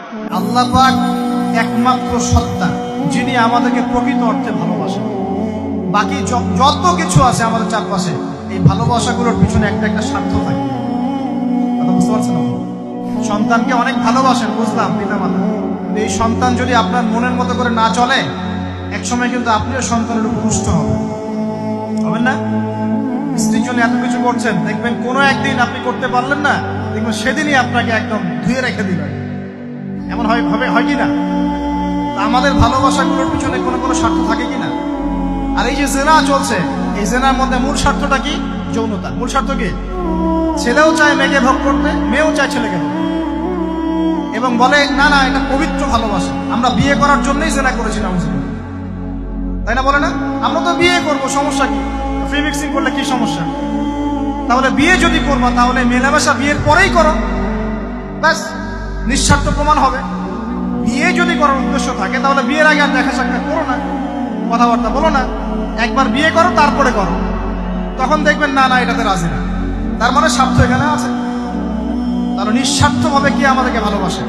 আল্লাহ পাক একমাত্র সত্তা যিনি আমাদেরকে প্রকৃত অর্থে ভালোবাসেন। বাকি যত কিছু আছে আমাদের চারপাশে, এই ভালোবাসাগুলোর পিছনে একটা একটা স্বার্থ থাকে। কথা বুঝতে পারছেন? সন্তানকে অনেক ভালোবাসেন, বুঝলাম, পিতামাতা। এই সন্তান যদি আপনার মনের মতো করে না চলে, একসময় কিন্তু আপনিও সন্তানের উপর রুষ্ট হবেন না? স্ত্রীর জন্য এত কিছু করছেন, দেখবেন কোনো একদিন আপনি করতে পারলেন না, দেখবেন সেদিনই আপনাকে একদম ধুয়ে রেখে দিল। এমন হয় কি না? আমাদের ভালোবাসাগুলোর পিছনে কোনো কোনো স্বার্থ থাকে কি না? আর এই যে জেনা চলছে, এই জেনার মধ্যে মূল স্বার্থটা কি? যৌনতা। মূল স্বার্থ কি? ছেলেও চায় মেয়েকে ভোগ করতে, মেয়েও চায় ছেলেকে ভোগ করতে, এবং বলে না না এটা পবিত্র ভালোবাসা, আমরা বিয়ে করার জন্যই জেনা করেছিলাম, তাই না? বলে না আমরা তো বিয়ে করবো, সমস্যা কি? ফ্রি মিক্সিং করলে কি সমস্যা? তাহলে বিয়ে যদি করবো তাহলে মেলামেশা বিয়ের পরেই করো, ব্যাস, নিঃস্বার্থ প্রমাণ হবে। বিয়ে যদি করার উদ্দেশ্য থাকে তাহলে বিয়ের আগে আর দেখা সাক্ষাৎ করো না, কথাবার্তা বলো না, একবার বিয়ে করো তারপরে করো, তখন দেখবেন না না এটাতে রাজি না। তার মানে স্বার্থ এখানে আছে। তাহলে নিঃস্বার্থভাবে কে আমাদেরকে ভালোবাসে?